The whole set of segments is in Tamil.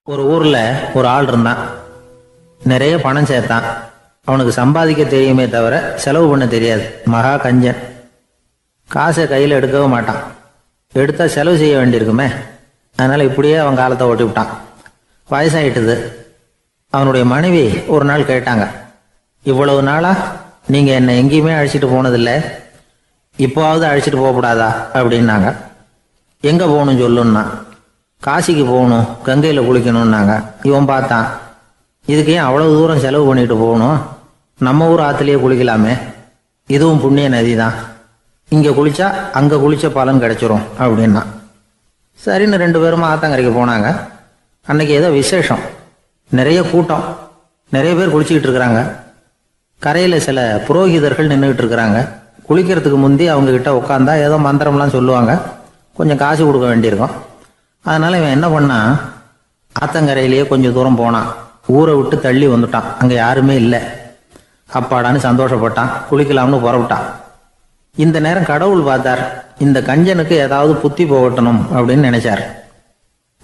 ஒரு ஊர்ல ஒரு ஆள் இருந்தான். நிறைய பணம் சேர்த்தான். அவனுக்கு சம்பாதிக்க தெரியுமே தவிர செலவு பண்ண தெரியாது. மகா கஞ்சன். காசை கையில் எடுக்கவே மாட்டான். எடுத்தா செலவு செய்ய வேண்டியிருக்குமே. அதனால இப்படியே அவன் காலத்தை ஓட்டி விட்டான். வயசாயிட்டுது. அவனுடைய மனைவி ஒரு நாள் கேட்டாங்க, இவ்வளவு நாளா நீங்க என்னை எங்கேயுமே அழைச்சிட்டு போனதில்லை, இப்போவாவது அழைச்சிட்டு போகக்கூடாதா அப்படின்னாங்க. எங்க போகணும் சொல்லுன்னா. காசிக்கு போகணும், கங்கையில் குளிக்கணும்னாங்க. இவன் பார்த்தான், இதுக்கு ஏன் அவ்வளவு தூரம் செலவு பண்ணிட்டு போகணும், நம்ம ஊர் ஆற்றுலேயே குளிக்கலாமே, இதுவும் புண்ணிய நதி தான், இங்கே குளிச்சா அங்கே குளிச்ச பலன் கிடைச்சிரும் அப்படின்னா. சரின்னு 2 பேரும் ஆத்தங்கரைக்கு போனாங்க. அன்னைக்கு ஏதோ விசேஷம், நிறைய கூட்டம், நிறைய பேர் குளிச்சுக்கிட்டு இருக்கிறாங்க. கரையில் சில புரோகிதர்கள் நின்றுக்கிட்டு இருக்கிறாங்க. குளிக்கிறதுக்கு முந்தி அவங்க கிட்ட உட்காந்தா ஏதோ மந்திரம்லாம் சொல்லுவாங்க, கொஞ்சம் காசு கொடுக்க வேண்டியிருக்கும். அதனால இவன் என்ன பண்ணான், ஆத்தங்கரையிலேயே கொஞ்சம் தூரம் போனான். ஊரை விட்டு தள்ளி வந்துட்டான். அங்கே யாருமே இல்லை. அப்பாடான்னு சந்தோஷப்பட்டான். குளிக்கலாம்னு புறப்பட்டான். இந்த நேரம் கடவுள் பார்த்தார், இந்த கஞ்சனுக்கு ஏதாவது புத்தி போகட்டணும் அப்படின்னு நினைச்சார்.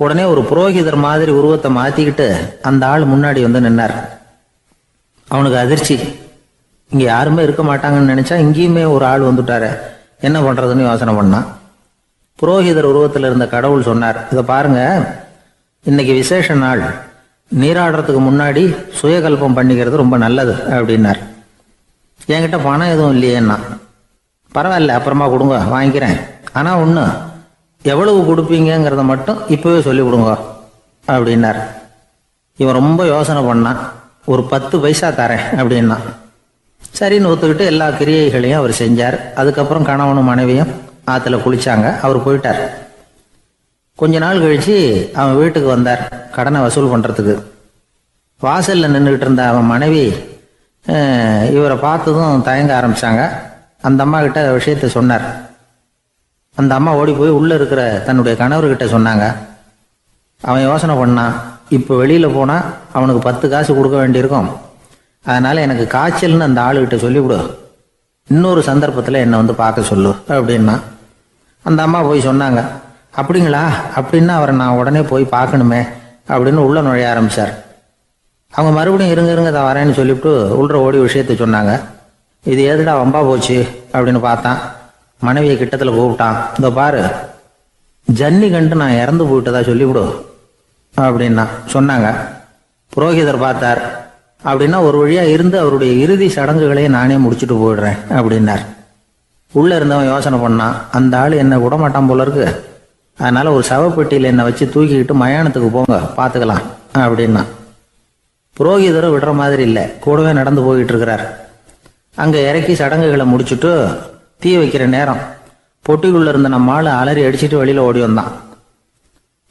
உடனே ஒரு புரோகிதர் மாதிரி உருவத்தை மாத்திக்கிட்டு அந்த ஆள் முன்னாடி வந்து நின்னார். அவனுக்கு அதிர்ச்சி. இங்க யாருமே இருக்க மாட்டாங்கன்னு நினைச்சா இங்கேயுமே ஒரு ஆள் வந்துட்டாரு, என்ன பண்றதுன்னு யோசனை பண்ணான். புரோகிதர் உருவத்தில் இருந்த கடவுள் சொன்னார், இதை பாருங்க, இன்னைக்கு விசேஷ நாள், நீராடுறதுக்கு முன்னாடி சுயகல்பம் பண்ணிக்கிறது ரொம்ப நல்லது அப்படின்னார். என்கிட்ட பணம் எதுவும் இல்லையேன்னா. பரவாயில்ல, அப்புறமா கொடுங்க, வாங்கிக்கிறேன். ஆனால் ஒன்று, எவ்வளவு கொடுப்பீங்கிறத மட்டும் இப்போவே சொல்லி கொடுங்க அப்படின்னார். இவன் ரொம்ப யோசனை பண்ணான். ஒரு 10 பைசா தரேன் அப்படின்னா. சரின்னு ஒத்துக்கிட்டு எல்லா கிரியைகளையும் அவர் செஞ்சார். அதுக்கப்புறம் கணவனும் மனைவியும் ஆற்றுல குளிச்சாங்க. அவர் போயிட்டார். கொஞ்ச நாள் கழிச்சு அவன் வீட்டுக்கு வந்தார் கடனை வசூல் பண்ணுறதுக்கு. வாசலில் நின்றுக்கிட்டு இருந்த அவன் மனைவி இவரை பார்த்ததும் தயங்க ஆரம்பித்தாங்க. அந்த அம்மா கிட்ட விஷயத்த சொன்னார். அந்த அம்மா ஓடி போய் உள்ளே இருக்கிற தன்னுடைய கணவர்கிட்ட சொன்னாங்க. அவன் யோசனை பண்ணான், இப்போ வெளியில் போனால் அவனுக்கு 10 காசு கொடுக்க வேண்டியிருக்கும், அதனால் எனக்கு காய்ச்சல்னு அந்த ஆளுகிட்ட சொல்லிவிடு, இன்னொரு சந்தர்ப்பத்தில் என்னை வந்து பார்க்க சொல்லு அப்படின்னா. அந்த அம்மா போய் சொன்னாங்க. அப்படிங்களா, அப்படின்னா அவரை நான் உடனே போய் பார்க்கணுமே அப்படின்னு உள்ளே நுழைய ஆரம்பித்தார். அவங்க மறுபடியும் இருங்க தான் வரேன்னு சொல்லிவிட்டு உள்ள ஓடி விஷயத்த சொன்னாங்க. இது ஏதுடா வம்பா போச்சு அப்படின்னு பார்த்தான். மனைவியை கிட்டத்தில் கூப்பிட்டான். இதோ பாரு, ஜன்னி கண்டு நான் இறந்து போயிட்டதா சொல்லிவிடு அப்படின்னா சொன்னாங்க. புரோகிதர் பார்த்தார். அப்படின்னா ஒரு வழியா இருந்து அவருடைய இறுதி சடங்குகளையே நானே முடிச்சுட்டு போயிடுறேன் அப்படின்னார். உள்ள இருந்தவன் யோசனை பண்ணான், அந்த ஆள் என்னை விடமாட்டான் போல இருக்கு, அதனால ஒரு சவப்பெட்டியில் என்னை வச்சு தூக்கிக்கிட்டு மயானத்துக்கு போங்க, பார்த்துக்கலாம் அப்படின்னா. புரோகிதரும் விடுற மாதிரி இல்லை, கூடவே நடந்து போயிட்டு இருக்கிறார். அங்கே இறக்கி சடங்குகளை முடிச்சுட்டு தீ வைக்கிற நேரம் பொட்டிக்குள்ள இருந்த நம்ம ஆள் அலறி அடிச்சுட்டு வெளியில ஓடி வந்தான்.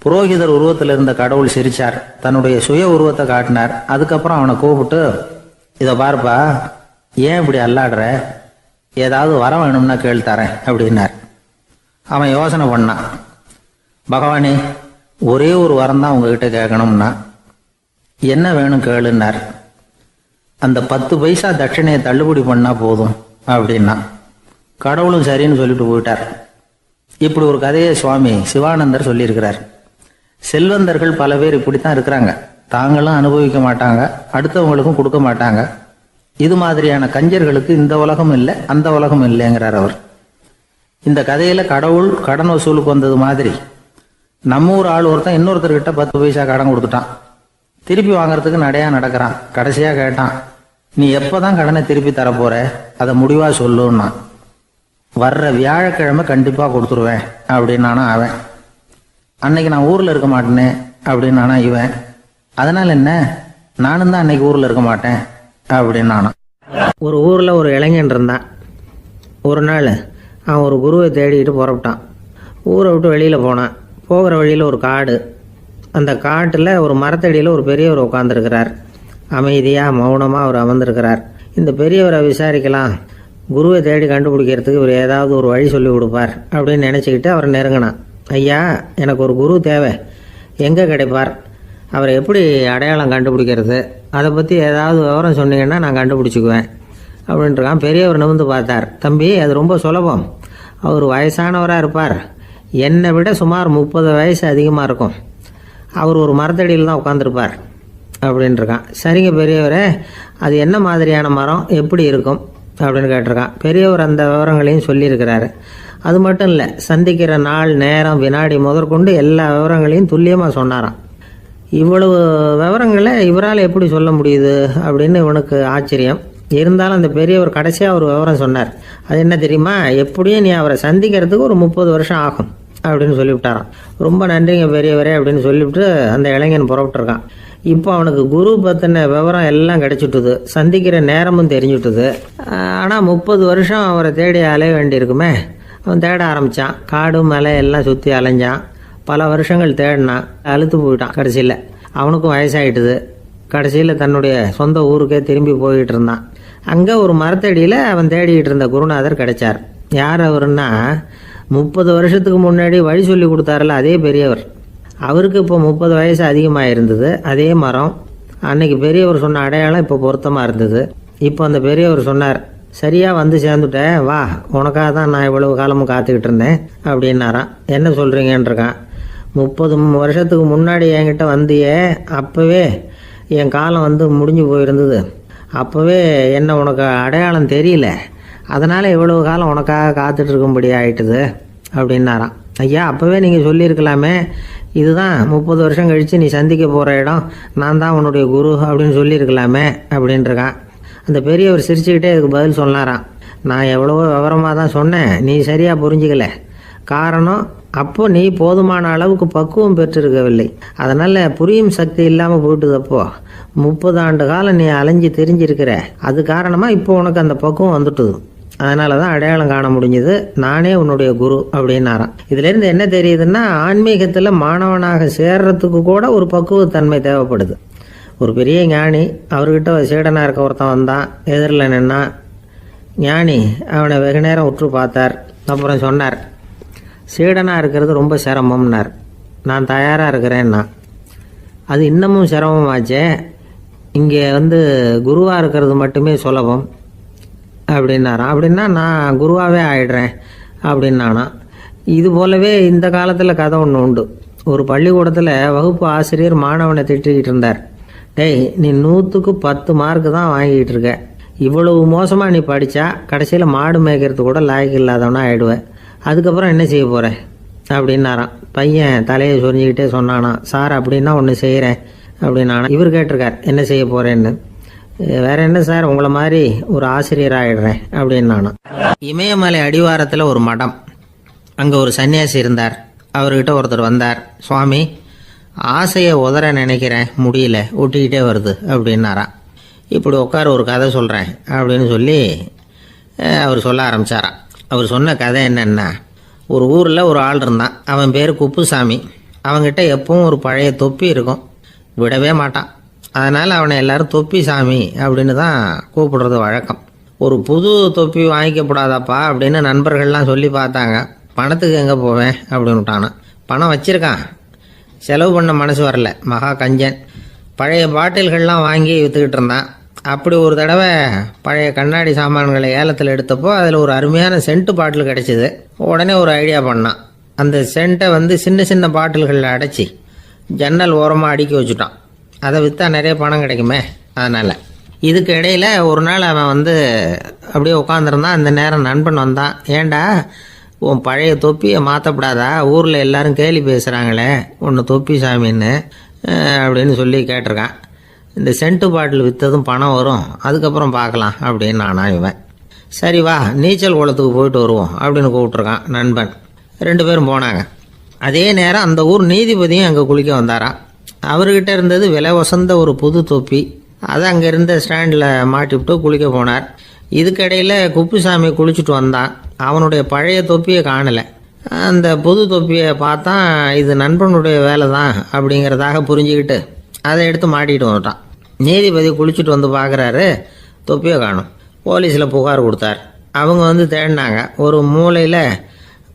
புரோகிதர் உருவத்தில் இருந்த கடவுள் சிரிச்சார். தன்னுடைய சுய உருவத்தை காட்டினார். அதுக்கப்புறம் அவனை கூப்பிட்டு, இதை பாருப்பா, ஏன் இப்படி அல்லாடுற, ஏதாவது வர வேணும்னா கேள் தரேன் அப்படின்னார். அவன் யோசனை பண்ணான். பகவானே, ஒரே ஒரு வரம் தான் உங்ககிட்ட கேட்கணும்னா. என்ன வேணும் கேளுன்னார். அந்த 10 பைசா தட்சணையை தள்ளுபடி பண்ணா போதும் அப்படின்னா. கடவுளும் சரின்னு சொல்லிட்டு போயிட்டார். இப்படி ஒரு கதையை சுவாமி சிவானந்தர் சொல்லியிருக்கிறார். செல்வந்தர்கள் பல பேர் இப்படித்தான் இருக்கிறாங்க. தாங்களும் அனுபவிக்க மாட்டாங்க, அடுத்தவங்களுக்கும் கொடுக்க மாட்டாங்க. இது மாதிரியான கஞ்சர்களுக்கு இந்த உலகம் இல்லை, அந்த உலகம் இல்லைங்கிறார் அவர். இந்த கதையில கடவுள் கடன் வசூலுக்கு வந்தது மாதிரி நம்ம ஊர் ஆள் ஒருத்தன் இன்னொருத்தர்கிட்ட 10 பைசா கடன் கொடுத்துட்டான். திருப்பி வாங்கறதுக்கு நடையா நடக்கிறான். கடைசியா கேட்டான், நீ எப்பதான் கடனை திருப்பி தரப்போற, அதை முடிவா சொல்லுன்னா. வர்ற வியாழக்கிழமை கண்டிப்பா கொடுத்துருவேன் அப்படின்னானா அவன். அன்னைக்கு நான் ஊர்ல இருக்க மாட்டேனே அப்படின்னானா இவன். அதனால என்ன, நானும் தான் அன்னைக்கு ஊர்ல இருக்க மாட்டேன் அப்படின்னானா. ஒரு ஊர்ல ஒரு இளைஞன் இருந்தான். ஒரு நாள் அவன் ஒரு குருவை தேடிக்கிட்டு புறப்பட்டான். ஊரை விட்டு வெளியில போனான். போகிற வழியில ஒரு காடு. அந்த காட்டில் ஒரு மரத்தடியில் ஒரு பெரியவர் உட்காந்துருக்கிறார். அமைதியாக மௌனமாக அவர் அமர்ந்திருக்கிறார். இந்த பெரியவரை விசாரிக்கலாம், குருவை தேடி கண்டுபிடிக்கிறதுக்கு இவர் ஏதாவது ஒரு வழி சொல்லி கொடுப்பார் அப்படின்னு நினச்சிக்கிட்டு அவரை நெருங்கினான். ஐயா, எனக்கு ஒரு குரு தேவை, எங்கே கிடைப்பார், அவரை எப்படி அடையாளம் கண்டுபிடிக்கிறது, அதை பற்றி ஏதாவது விவரம் சொன்னீங்கன்னா நான் கண்டுபிடிச்சிக்குவேன் அப்படின்ட்டுருக்கான். பெரியவர் நிமிர்ந்து பார்த்தார். தம்பி, அது ரொம்ப சுலபம், அவர் வயசானவராக இருப்பார், என்னை விட சுமார் 30 வயசு அதிகமாக இருக்கும், அவர் ஒரு மரத்தடியில் தான் உட்காந்துருப்பார் அப்படின்ட்டுருக்கான். சரிங்க பெரியவரே, அது என்ன மாதிரியான மரம், எப்படி இருக்கும் அப்படின்னு கேட்டிருக்கான். பெரியவர் அந்த விவரங்களையும் சொல்லியிருக்கிறாரு. அது மட்டும் இல்லை, சந்திக்கிற நாள், நேரம், வினாடி முதற்கொண்டு எல்லா விவரங்களையும் துல்லியமாக சொன்னாராம். இவ்வளவு விவரங்களை இவரால் எப்படி சொல்ல முடியுது அப்படின்னு இவனுக்கு ஆச்சரியம். இருந்தாலும் அந்த பெரியவர் கடைசியாக ஒரு விவரம் சொன்னார். அது என்ன தெரியுமா, எப்படியும் நீ அவரை சந்திக்கிறதுக்கு ஒரு 30 வருஷம் ஆகும் அப்படின்னு சொல்லிவிட்டாராம். ரொம்ப நன்றிங்க பெரியவரே அப்படின்னு சொல்லிவிட்டு அந்த இளைஞன் புறப்பட்டுருக்கான். இப்போ அவனுக்கு குரு பற்றின விவரம் எல்லாம் கிடைச்சிட்டுது, சந்திக்கிற நேரமும் தெரிஞ்சுட்டுது. ஆனால் 30 வருஷம் அவரை தேடி அலைய வேண்டியிருக்குமே. அவன் தேட ஆரம்பித்தான். காடு மலை எல்லாம் சுற்றி அலைஞ்சான். பல வருஷங்கள் தேடினான். அழுத்து போயிட்டான். கடைசியில் அவனுக்கும் வயசாகிட்டுது. கடைசியில் தன்னுடைய சொந்த ஊருக்கே திரும்பி போய்கிட்டு இருந்தான். அங்கே ஒரு மரத்தடியில் அவன் தேடிக்கிட்டு இருந்த குருநாதர் கிடைச்சார். யார் அவருன்னா, 30 வருஷத்துக்கு முன்னாடி வழி சொல்லி கொடுத்தாருல அதே பெரியவர். அவருக்கு இப்போ 30 வயசு அதிகமாக இருந்தது. அதே மரம். அன்னைக்கு பெரியவர் சொன்ன அடையாளம் இப்போ பொருத்தமாக இருந்தது. இப்போ அந்த பெரியவர் சொன்னார், சரியாக வந்து சேர்ந்துட்டேன், வா, உனக்காக தான் நான் இவ்வளவு காலமும் காத்துக்கிட்டு இருந்தேன் அப்படின்னாரான். என்ன சொல்கிறீங்கன்றிருக்கான். 30 வருஷத்துக்கு முன்னாடி என்கிட்ட வந்தியே, அப்போவே என் காலம் வந்து முடிஞ்சு போயிருந்தது. அப்போவே என்ன உனக்கு அடையாளம் தெரியல, அதனால் இவ்வளவு காலம் உனக்காக காத்துட்டு இருக்கும்படி ஆயிட்டுது அப்படின்னாரான். ஐயா, அப்போவே நீங்கள் சொல்லியிருக்கலாமே, இதுதான் 30 வருஷம் கழித்து நீ சந்திக்க போகிற இடம், நான் தான் உன்னுடைய குரு அப்படின்னு சொல்லியிருக்கலாமே அப்படின்ட்டுருக்கான். அந்த பெரியவர் சிரிச்சுக்கிட்டே இதுக்கு பதில் சொன்னாராம். நான் எவ்வளவோ விவரமாக தான் சொன்னேன், நீ சரியாக புரிஞ்சிக்கல. காரணம், அப்போ நீ போதுமான அளவுக்கு பக்குவம் பெற்றிருக்கவில்லை. அதனால் புரியும் சக்தி இல்லாமல் போயிட்டுதப்போ 30 ஆண்டு காலம் நீ அலைஞ்சு தெரிஞ்சிருக்கிற. அது காரணமாக இப்போ உனக்கு அந்த பக்குவம் வந்துட்டுது. அதனால தான் அடையாளம் காண முடிஞ்சது, நானே உன்னுடைய குரு அப்படின்னாராம். இதுலேருந்து என்ன தெரியுதுன்னா, ஆன்மீகத்தில் மாணவனாக சேர்றதுக்கு கூட ஒரு பக்குவத்தன்மை தேவைப்படுது. ஒரு பெரிய ஞானி, அவர்கிட்ட சீடனாக இருக்க ஒருத்தன் வந்தான். எதிரில் நின்னான். ஞானி அவனை வெகு நேரம் உற்று பார்த்தார். அப்புறம் சொன்னார், சீடனாக இருக்கிறது ரொம்ப சிரமம்னார். நான் தயாராக இருக்கிறேன்னா. அது இன்னமும் சிரமமாச்சே, இங்கே வந்து குருவாக இருக்கிறது மட்டுமே சுலபம் அப்படின்னாராம். அப்படின்னா நான் குருவாகவே ஆயிடுறேன் அப்படின்னானா. இது போலவே இந்த காலத்தில் கதை ஒன்று உண்டு. ஒரு பள்ளிக்கூடத்தில் வகுப்பு ஆசிரியர் மாணவனை திட்டிக்கிட்டு இருந்தார். டேய், நீ 100க்கு 10 மார்க்கு தான் வாங்கிக்கிட்டு இருக்க. இவ்வளவு மோசமாக நீ படித்தா கடைசியில் மாடு மேய்க்கிறது கூட லாய்க்கு இல்லாதவனா ஆயிடுவேன். அதுக்கப்புறம் என்ன செய்ய போகிறேன் அப்படின்னாராம். பையன் தலையை சொரிஞ்சிக்கிட்டே சொன்னானா, சார் அப்படின்னா ஒன்று செய்கிறேன் அப்படின்னானா. இவர் கேட்டிருக்கார், என்ன செய்ய போகிறேன்னு. வேற என்ன சார், உங்களை மாதிரி ஒரு ஆசிரியர் ஆகிடுறேன் அப்படின்னானா. இமயமலை அடிவாரத்தில் ஒரு மடம். அங்கே ஒரு சன்னியாசி இருந்தார். அவர்கிட்ட ஒருத்தர் வந்தார். சுவாமி, ஆசையை உதற நினைக்கிறேன், முடியல, ஒட்டிக்கிட்டே வருது அப்படின்னாராம். இப்படி உட்கார, ஒரு கதை சொல்கிறேன் அப்படின்னு சொல்லி அவர் சொல்ல ஆரம்பித்தாராம். அவர் சொன்ன கதை என்னென்னா, ஒரு ஊரில் ஒரு ஆள் இருந்தான். அவன் பேர் குப்புசாமி. அவன்கிட்ட எப்பவும் ஒரு பழைய தொப்பி இருக்கும், விடவே மாட்டான். அதனால் அவனை எல்லாரும் தொப்பி சாமி அப்படின்னு தான் கூப்பிடுறது வழக்கம். ஒரு புது தொப்பி வாங்கிக்கப்படாதாப்பா அப்படின்னு நண்பர்கள்லாம் சொல்லி பார்த்தாங்க. பணத்துக்கு எங்கே போவேன் அப்படின்னு விட்டானா. பணம் வச்சுருக்கான், செலவு பண்ண மனசு வரல. மகா கஞ்சன். பழைய பாட்டில்கள்லாம் வாங்கி விற்றுக்கிட்டு இருந்தான். அப்படி ஒரு தடவை பழைய கண்ணாடி சாமான்களை ஏலத்தில் எடுத்தப்போ அதில் ஒரு அருமையான சென்ட்டு பாட்டில் கிடச்சிது. உடனே ஒரு ஐடியா பண்ணான். அந்த சென்ட்டை வந்து சின்ன சின்ன பாட்டில்களில் அடைச்சி ஜன்னல் ஓரமாக அடுக்கி வச்சுட்டான். அதை விற்றா நிறைய பணம் கிடைக்குமே, அதனால். இதுக்கு இடையில் ஒரு நாள் அவன் வந்து அப்படியே உட்காந்துருந்தான். அந்த நேரம் நண்பன் வந்தான். ஏண்டா, உன் பழைய தொப்பியை மாற்றப்படாதா, ஊரில் எல்லாரும் கேலி பேசுகிறாங்களே ஒன்று தொப்பி சாமின்னு அப்படின்னு சொல்லி கேட்டிருக்கான். இந்த சென்ட்டு பாட்டில் விற்றதும் பணம் வரும், அதுக்கப்புறம் பார்க்கலாம் அப்படின்னு நானா. இவன் சரி வா, நீச்சல் குளத்துக்கு போயிட்டு வருவோம் அப்படின்னு கூப்பிட்ருக்கான் நண்பன். 2 பேரும் போனாங்க. அதே நேரம் அந்த ஊர் நீதிபதியும் அங்கே குளிக்க வந்தாராம். அவர்கிட்ட இருந்தது விலை வசந்த ஒரு புது தொப்பி. அதை அங்கே இருந்த ஸ்டாண்டில் மாட்டிவிட்டு குளிக்க போனார். இதுக்கிடையில் குப்புசாமி குளிச்சுட்டு வந்தான். அவனுடைய பழைய தொப்பியை காணலை. அந்த புது தொப்பியை பார்த்தா இது நண்பனுடைய வேலை தான் அப்படிங்கிறதாக புரிஞ்சுக்கிட்டு அதை எடுத்து மாட்டிகிட்டு வந்துட்டான். நீதிபதி குளிச்சுட்டு வந்து பார்க்குறாரு, தொப்பியை காணும். போலீஸில் புகார் கொடுத்தார். அவங்க வந்து தேடினாங்க. ஒரு மூலையில்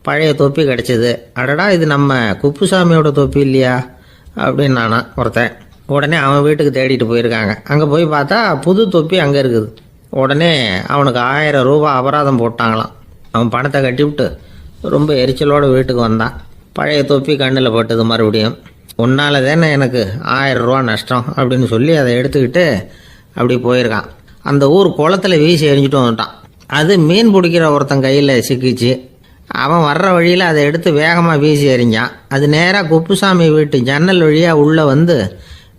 பழைய தொப்பி கிடச்சிது. அடடா, இது நம்ம குப்புசாமியோட தொப்பி இல்லையா அப்படின்னு நானா ஒருத்தன். உடனே அவன் வீட்டுக்கு தேடிட்டு போயிருக்காங்க. அங்கே போய் பார்த்தா புது தொப்பி அங்கே இருக்குது. உடனே அவனுக்கு 1000 ரூபா அபராதம் போட்டாங்களாம். அவன் பணத்தை கட்டிவிட்டு ரொம்ப எரிச்சலோடு வீட்டுக்கு வந்தான். பழைய தொப்பி கண்ணில் பட்டது மறுபடியும். உன்னால தானே எனக்கு 1000 ரூபா நஷ்டம் அப்படின்னு சொல்லி அதை எடுத்துக்கிட்டு அப்படி போயிருக்கான். அந்த ஊர் குளத்தில் வீசி எறிஞ்சிட்டு வந்துட்டான். அது மீன் பிடிக்கிற ஒருத்தன் கையில் சிக்கிச்சு. அவன் வர்ற வழியில் அதை எடுத்து வேகமாக வீசி எறிஞ்சான். அது நேராக குப்புசாமி வீட்டு ஜன்னல் வழியாக உள்ளே வந்து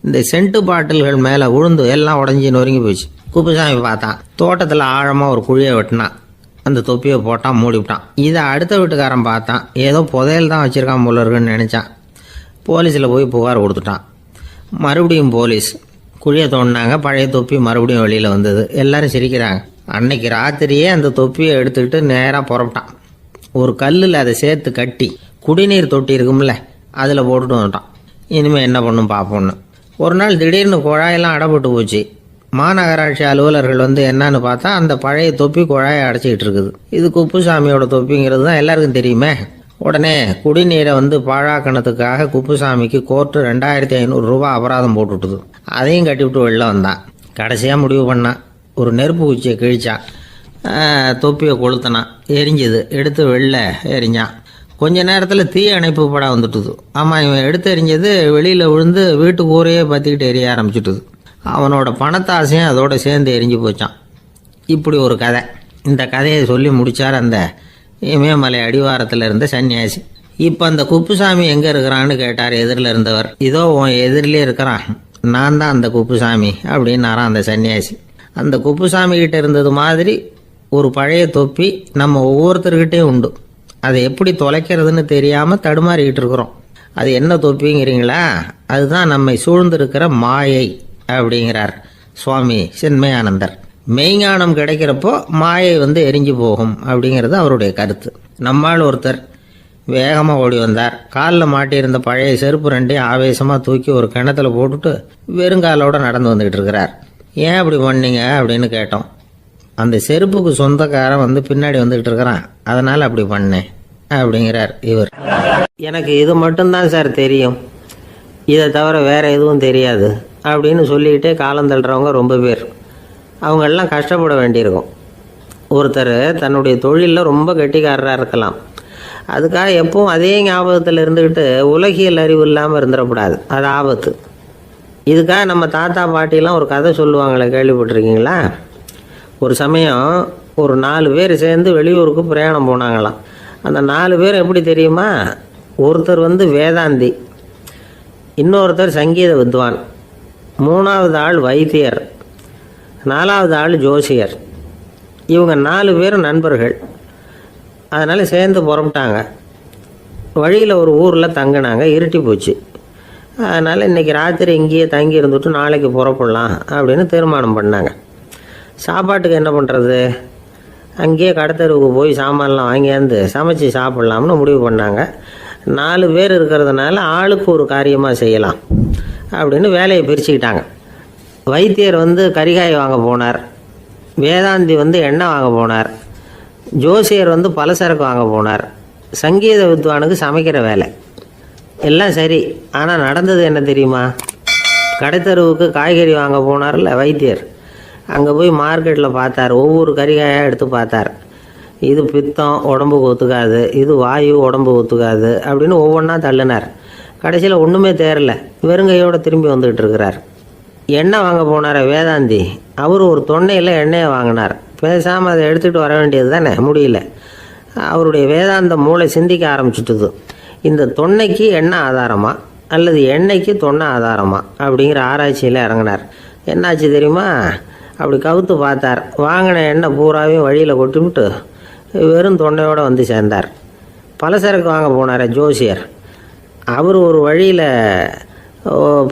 இந்த சென்ட்டு பாட்டில்கள் மேலே விழுந்து எல்லாம் உடஞ்சி நொறுங்கி போச்சு. குப்புசாமி பார்த்தான். தோட்டத்தில் ஆழமாக ஒரு குழியை வெட்டினான். அந்த தொப்பியை போட்டான், மூடிவிட்டான். இதை அடுத்த வீட்டுக்காரன் பார்த்தான். ஏதோ புதையல் தான் வச்சுருக்கான் போல இருக்குன்னு நினச்சான். போலீஸில் போய் புகார் கொடுத்துட்டான். மறுபடியும் போலீஸ் குழியை தோண்டினாங்க. பழைய தொப்பி மறுபடியும் வெளியில் வந்தது. எல்லாரும் சிரிக்கிறாங்க. அன்னைக்கு ராத்திரியே அந்த தொப்பியை எடுத்துக்கிட்டு நேராக புறப்பட்டான். ஒரு கல்லில் அதை சேர்த்து கட்டி குடிநீர் தொட்டி இருக்கும்ல அதில் போட்டுட்டு வந்துட்டான். இனிமேல் என்ன பண்ணும் பார்ப்போன்னு. ஒரு நாள் திடீர்னு குழாயெல்லாம் அடைப்பட்டு போச்சு. மாநகராட்சி அலுவலர்கள் வந்து என்னன்னு பார்த்தா அந்த பழைய தொப்பி குழாயை அடைச்சிக்கிட்டு இருக்குது. இது குப்புசாமியோட தொப்பிங்கிறது தான் எல்லாருக்கும் தெரியுமே. உடனே குடிநீரை வந்து பாழாக்கணத்துக்காக குப்புசாமிக்கு கோர்ட்டு 2500 ரூபா அபராதம் போட்டுவிட்டுது. அதையும் கட்டிவிட்டு வெளில வந்தான். கடைசியாக முடிவு பண்ணான். ஒரு நெருப்பு குச்சியை கிழிச்சான். தொப்பியை கொளுத்தினான். எரிஞ்சுது. எடுத்து வெளில எரிஞ்சான். கொஞ்ச நேரத்தில் தீ அணைப்பு படம் வந்துட்டுது. ஆமாம், இவன் எடுத்து எரிஞ்சது வெளியில் விழுந்து வீட்டு கூரையே பற்றிக்கிட்டு எரிய ஆரம்பிச்சுட்டுது. அவனோட பணத்தாசையும் அதோட சேர்ந்து எரிஞ்சு போச்சான். இப்படி ஒரு கதை. இந்த கதையை சொல்லி முடித்தார் அந்த இமயமலை அடிவாரத்தில் இருந்த சன்னியாசி. இப்போ அந்த குப்புசாமி எங்கே இருக்கிறான்னு கேட்டார் எதிரில் இருந்தவர். இதோ உன் எதிரிலே இருக்கிறான், நான் தான் அந்த குப்புசாமி அப்படின்னாரான் அந்த சன்னியாசி. அந்த குப்புசாமி கிட்ட இருந்தது மாதிரி ஒரு பழைய தொப்பி நம்ம ஒவ்வொருத்தர்கிட்டையும் உண்டு. அதை எப்படி தொலைக்கிறதுன்னு தெரியாமல் தடுமாறிக்கிட்டு இருக்கிறோம். அது என்ன தொப்பிங்கிறீங்களா? அதுதான் நம்மை சூழ்ந்திருக்கிற மாயை அப்படிங்கிறார் சுவாமி சின்மயானந்தர். மெய்ஞானம் கிடைக்கிறப்போ மாயை வந்து எரிஞ்சு போகும் அப்படிங்கிறது அவருடைய கருத்து. நம்மால் ஒருத்தர் வேகமாக ஓடி வந்தார். காலில் மாட்டியிருந்த பழைய செருப்பு ரெண்டையும் ஆவேசமாக தூக்கி ஒரு கிணத்துல போட்டுட்டு வெறுங்காலோடு நடந்து வந்துக்கிட்டு இருக்கிறார். ஏன் அப்படி பண்ணீங்க அப்படின்னு கேட்டோம். அந்த செருப்புக்கு சொந்தக்காரன் வந்து பின்னாடி வந்துக்கிட்டு இருக்கிறான், அதனால் அப்படி பண்ணேன் அப்படிங்கிறார் இவர். எனக்கு இது மட்டும்தான் சார் தெரியும், இதை தவிர வேறு எதுவும் தெரியாது அப்படின்னு சொல்லிக்கிட்டே காலம் தள்ளுறவங்க ரொம்ப பேர். அவங்கெல்லாம் கஷ்டப்பட வேண்டியிருக்கும். ஒருத்தர் தன்னுடைய தொழிலில் ரொம்ப கெட்டிக்காரராக இருக்கலாம். அதுக்காக எப்பவும் அதே ஞாபகத்தில் இருந்துக்கிட்டு உலகியல் அறிவு இல்லாமல் இருந்துடக்கூடாது. அது ஆபத்து. இதுக்காக நம்ம தாத்தா பாட்டிலாம் ஒரு கதை சொல்லுவாங்களே, கேள்விப்பட்டிருக்கீங்களா? ஒரு சமயம் ஒரு 4 பேர் சேர்ந்து வெளியூருக்கு பிரயாணம் போனாங்களாம். அந்த 4 பேர் எப்படி தெரியுமா? ஒருத்தர் வந்து வேதாந்தி, இன்னொருத்தர் சங்கீத வித்வான், 3வது ஆள் வைத்தியர், 4வது ஆள் ஜோசியர். இவங்க 4 பேரும் நண்பர்கள். அதனால் சேர்ந்து புறப்பட்டாங்க. வழியில் ஒரு ஊரில் தங்கினாங்க. இருட்டி போச்சு. அதனால் இன்றைக்கி ராத்திரி இங்கேயே தங்கி இருந்துட்டு நாளைக்கு புறப்படலாம் அப்படின்னு தீர்மானம் பண்ணாங்க. சாப்பாட்டுக்கு என்ன பண்ணுறது? அங்கேயே கடத்தெருவுக்கு போய் சாமான்லாம் வாங்கியாந்து சமைச்சு சாப்பிட்லாம்னு முடிவு பண்ணாங்க. 4 பேர் இருக்கிறதுனால ஆளுக்கு ஒரு காரியமாக செய்யலாம் அப்படின்னு வேலையை பிரிச்சுக்கிட்டாங்க. வைத்தியர் வந்து கறிகாய் வாங்க போனார், வேதாந்தி வந்து எண்ணெய் வாங்க போனார், ஜோசியர் வந்து பலசரக்கு வாங்க போனார், சங்கீத வித்வானுக்கு சமைக்கிற வேலை. எல்லாம் சரி. ஆனால் நடந்தது என்ன தெரியுமா? கடைத்தெருவுக்கு காய்கறி வாங்க போனார்ல வைத்தியர், அங்கே போய் மார்க்கெட்டில் பார்த்தார். ஒவ்வொரு கறிகாயாக எடுத்து பார்த்தார். இது பித்தம், உடம்புக்கு ஒத்துக்காது, இது வாயு, உடம்பு ஒத்துக்காது அப்படின்னு ஒவ்வொன்றா தள்ளினார். கடைசியில் ஒன்றுமே தேரல. வெறுங்கையோடு திரும்பி வந்துக்கிட்டு இருக்கிறார். எண்ணெய் வாங்க போனார் வேதாந்தி. அவர் ஒரு தொன்னையில் எண்ணெயை வாங்கினார். பேசாமல் அதை எடுத்துகிட்டு வர வேண்டியது தானே, முடியல. அவருடைய வேதாந்த மூளை சிந்திக்க ஆரம்பிச்சுட்டுது. இந்த தொன்னைக்கு எண்ணெய் ஆதாரமா அல்லது எண்ணெய்க்கு தொன்னை ஆதாரமா அப்படிங்கிற ஆராய்ச்சியில் இறங்கினார். என்னாச்சு தெரியுமா? அப்படி கவுத்து பார்த்தார். வாங்கின எண்ணெய் பூராவையும் வழியில் கொட்டிவிட்டு வெறும் தொன்னையோடு வந்து சேர்ந்தார். பலசரக்கு வாங்க போனார் ஜோசியர். அவர் ஒரு வழியில்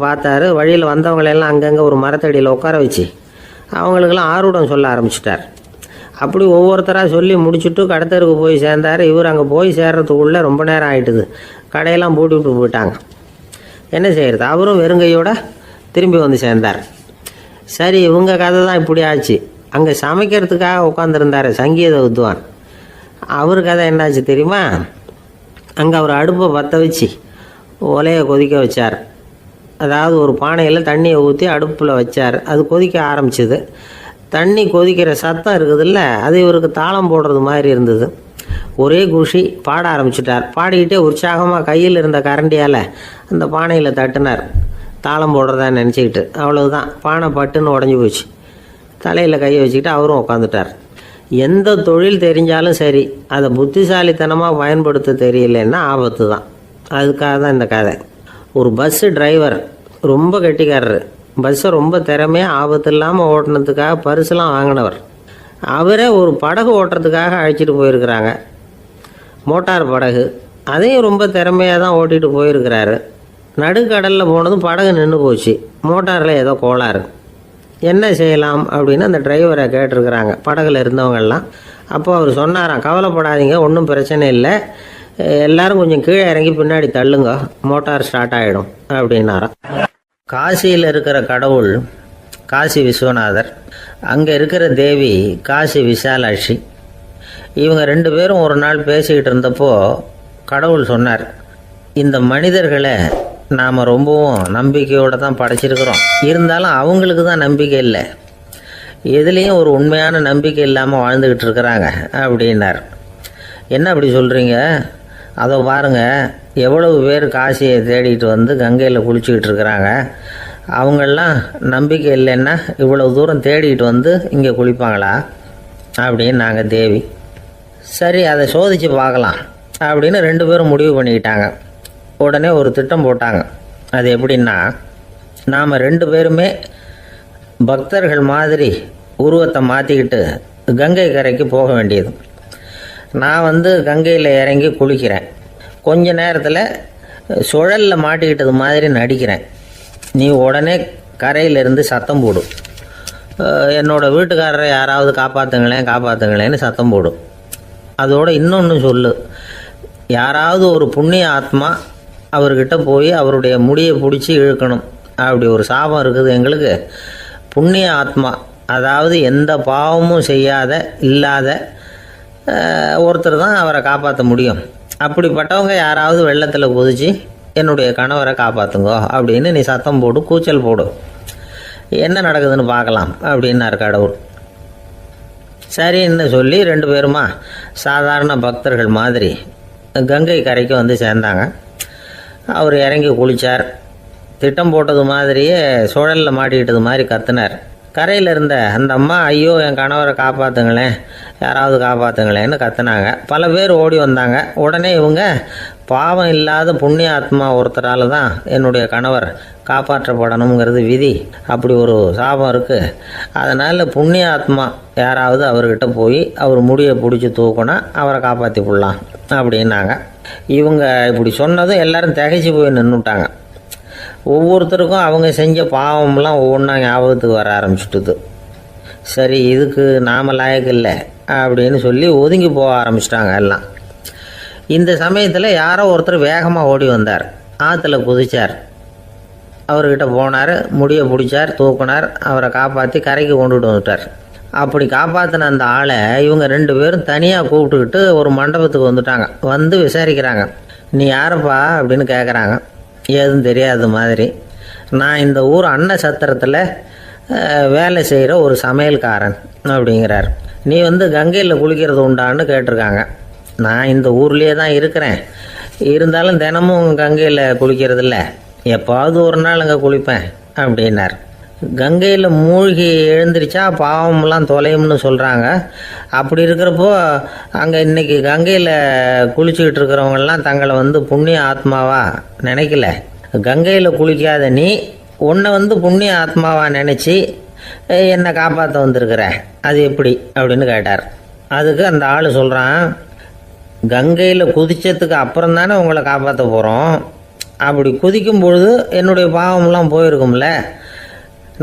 பார்த்தாரு. வழியில் வந்தவங்களெல்லாம் அங்கங்கே ஒரு மரத்தடியில் உட்கார வச்சு அவங்களுக்கெல்லாம் ஆர்வம் சொல்ல ஆரம்பிச்சிட்டார். அப்படி ஒவ்வொருத்தராக சொல்லி முடிச்சுட்டு கடத்தருக்கு போய் சேர்ந்தார். இவர் அங்கே போய் சேர்றதுக்குள்ளே ரொம்ப நேரம் ஆகிட்டுது. கடையெல்லாம் பூட்டி விட்டு போயிட்டாங்க. என்ன செய்கிறது? அவரும் வெறுங்கையோடு திரும்பி வந்து சேர்ந்தார். சரி, இவங்க கதை தான் இப்படி ஆச்சு. அங்கே சமைக்கிறதுக்காக உட்காந்துருந்தார் சங்கீத வித்வான். அவர் கதை என்னாச்சு தெரியுமா? அங்கே அவர் அடுப்பை பற்ற வச்சு ஒலையை கொதிக்க வச்சார். அதாவது ஒரு பானையில் தண்ணியை ஊற்றி அடுப்பில் வச்சார். அது கொதிக்க ஆரம்பிச்சிது. தண்ணி கொதிக்கிற சத்தம் இருக்குதுல்ல, அது இவருக்கு தாளம் போடுறது மாதிரி இருந்தது. ஒரே குஷி, பாட ஆரம்பிச்சிட்டார். பாடிக்கிட்டே உற்சாகமாக கையில் இருந்த கரண்டியால் அந்த பானையில் தட்டினார், தாளம் போடுறதா நினச்சிக்கிட்டு. அவ்வளவுதான், பானை பட்டுன்னு உடஞ்சி போச்சு. தலையில் கையை வச்சுக்கிட்டு அவரும் உட்காந்துட்டார். எந்த தொழில் தெரிஞ்சாலும் சரி, அதை புத்திசாலித்தனமாக பயன்படுத்த தெரியலன்னா ஆபத்து தான். அதுக்காக தான் இந்த கதை. ஒரு பஸ்ஸு டிரைவர் ரொம்ப கெட்டிக்காரரு. பஸ்ஸை ரொம்ப திறமையாக ஆபத்து இல்லாமல் ஓட்டினதுக்காக பரிசுலாம் வாங்கினவர். அவரே ஒரு படகு ஓட்டுறதுக்காக அழைச்சிட்டு போயிருக்கிறாங்க, மோட்டார் படகு. அதையும் ரொம்ப திறமையாக தான் ஓட்டிகிட்டு போயிருக்கிறாரு. நடுக்கடலில் போனதும் படகு நின்று போச்சு. மோட்டாரில் ஏதோ கோளாறு. என்ன செய்யலாம் அப்படின்னு அந்த டிரைவரை கேட்டிருக்கிறாங்க படகுல இருந்தவங்கெல்லாம். அப்போ அவர் சொன்னாராம், கவலைப்படாதீங்க, ஒன்றும் பிரச்சனை இல்லை, எல்லாரும் கொஞ்சம் கீழே இறங்கி பின்னாடி தள்ளுங்க, மோட்டார் ஸ்டார்ட் ஆகிடும் அப்படின்னாராம். காசியில் இருக்கிற கடவுள் காசி விஸ்வநாதர், அங்கே இருக்கிற தேவி காசி விசாலாட்சி. இவங்க 2 பேரும் ஒரு நாள் பேசிக்கிட்டு இருந்தப்போ கடவுள் சொன்னார், இந்த மனிதர்களை நாம் ரொம்பவும் நம்பிக்கையோடு தான் படைச்சிருக்கிறோம், இருந்தாலும் அவங்களுக்கு தான் நம்பிக்கை இல்லை, எதுலேயும் ஒரு உண்மையான நம்பிக்கை இல்லாமல் வாழ்ந்துக்கிட்டு இருக்கிறாங்க அப்படின்னார். என்ன அப்படி சொல்கிறீங்க? அதை பாருங்கள், எவ்வளவு பேர் காசியை தேடிட்டு வந்து கங்கையில் குளிச்சுக்கிட்டு இருக்கிறாங்க, அவங்கெல்லாம் நம்பிக்கை இல்லைன்னா இவ்வளவு தூரம் தேடிட்டு வந்து இங்கே குளிப்பாங்களா அப்படின்னு நாங்கள் தேவி. சரி, அதை சோதித்து பார்க்கலாம் அப்படின்னு 2 பேரும் முடிவு பண்ணிக்கிட்டாங்க. உடனே ஒரு திட்டம் போட்டாங்க. அது எப்படின்னா, நாம் 2 பேருமே பக்தர்கள் மாதிரி உருவத்தை மாற்றிக்கிட்டு கங்கை கரைக்கு போக வேண்டியது. நான் வந்து கங்கையில் இறங்கி குளிக்கிறேன், கொஞ்ச நேரத்தில் சுழலில் மாட்டிக்கிட்டது மாதிரி நடிக்கிறேன். நீ உடனே கரையிலேருந்து சத்தம் போடும், என்னோடய வீட்டுக்காரரை யாராவது காப்பாற்றுங்களேன்னு சத்தம் போடும். அதோடு இன்னொன்று சொல்லு, யாராவது ஒரு புண்ணிய ஆத்மா அவர்கிட்ட போய் அவருடைய முடியை பிடிச்சி இழுக்கணும். அப்படி ஒரு சாபம் இருக்குது எங்களுக்கு. புண்ணிய ஆத்மா, அதாவது எந்த பாவமும் செய்யாத இல்லாத ஒருத்தர் தான் அவரை காப்பாற்ற முடியும். அப்படிப்பட்டவங்க யாராவது வெள்ளத்தில் குதிச்சு என்னுடைய கணவரை காப்பாற்றுங்கோ அப்படின்னு நீ சத்தம் போடு, கூச்சல் போடு, என்ன நடக்குதுன்னு பார்க்கலாம் அப்படின்னார் கடவுள். சரின்னு சொல்லி 2 பேருமா சாதாரண பக்தர்கள் மாதிரி கங்கை கரைக்கு வந்து சேர்ந்தாங்க. அவர் இறங்கி குளித்தார். திட்டம் போட்டது மாதிரியே சுழலில் மாட்டிக்கிட்டது மாதிரி கத்துனார். கரையில் இருந்த அந்த அம்மா, ஐயோ என் கணவரை காப்பாற்றுங்களேன், யாராவது காப்பாற்றுங்களேன்னு கத்துனாங்க. பல பேர் ஓடி வந்தாங்க. உடனே இவங்க, பாவம் இல்லாத புண்ணிய ஆத்மா ஒருத்தரால் தான் என்னுடைய கணவர் காப்பாற்றப்படணுங்கிறது விதி, அப்படி ஒரு சாபம் இருக்குது, அதனால் புண்ணிய ஆத்மா யாராவது அவர்கிட்ட போய் அவர் முடியை பிடிச்சி தூக்கினா அவரை காப்பாற்றி விடலாம் அப்படின்னாங்க. இவங்க இப்படி சொன்னதும் எல்லாரும் திகைச்சு போய் நின்றுட்டாங்க. ஒவ்வொருத்தருக்கும் அவங்க செஞ்ச பாவம்லாம் ஒவ்வொன்றா ஞாபகத்துக்கு வர ஆரம்பிச்சுட்டுது. சரி, இதுக்கு நாம் லாயக்கு இல்லை அப்படின்னு சொல்லி ஒதுங்கி போக ஆரம்பிச்சிட்டாங்க எல்லாம். இந்த சமயத்தில் யாரோ ஒருத்தர் வேகமாக ஓடி வந்தார், ஆற்றுல குதிச்சார். அவர்கிட்ட போனார், முடியை பிடிச்சார், தூக்கினார், அவரை காப்பாற்றி கரைக்கு கொண்டுட்டு வந்துட்டார். அப்படி காப்பாற்றின அந்த ஆளை இவங்க 2 பேரும் தனியாக கூப்பிட்டுக்கிட்டு ஒரு மண்டபத்துக்கு வந்துட்டாங்க. வந்து விசாரிக்கிறாங்க. நீ யாரப்பா அப்படின்னு கேட்குறாங்க. ஏதும் தெரியாத மாதிரி. நான் இந்த ஊர் அன்ன சத்திரத்தில் வேலை செய்கிற ஒரு சமையல்காரன் அப்படிங்கிறார். நீ வந்து கங்கையில் குளிக்கிறது உண்டான்னு கேட்டிருக்காங்க. நான் இந்த ஊர்லேயே தான் இருக்கிறேன், இருந்தாலும் தினமும் கங்கையில் குளிக்கிறது இல்லை, எப்பாவது ஒரு நாள் அங்கே குளிப்பேன் அப்படின்னார். கங்கையில் மூழ்கி எழுந்திரிச்சா பாவம்லாம் தொலையும்னு சொல்கிறாங்க. அப்படி இருக்கிறப்போ அங்கே இன்றைக்கி கங்கையில் குளிச்சுக்கிட்டு இருக்கிறவங்கெல்லாம் தங்களை வந்து புண்ணிய ஆத்மாவா நினைக்கல. கங்கையில் குளிக்காத நீ உன்னை வந்து புண்ணிய ஆத்மாவா நினச்சி என்னை காப்பாற்ற வந்திருக்கிற, அது எப்படி அப்படின்னு கேட்டார். அதுக்கு அந்த ஆள் சொல்கிறான், கங்கையில் குதித்ததுக்கு அப்புறம் தானே உங்களை காப்பாற்ற போகிறோம், அப்படி குதிக்கும் பொழுது என்னுடைய பாவம்லாம் போயிருக்கும்ல,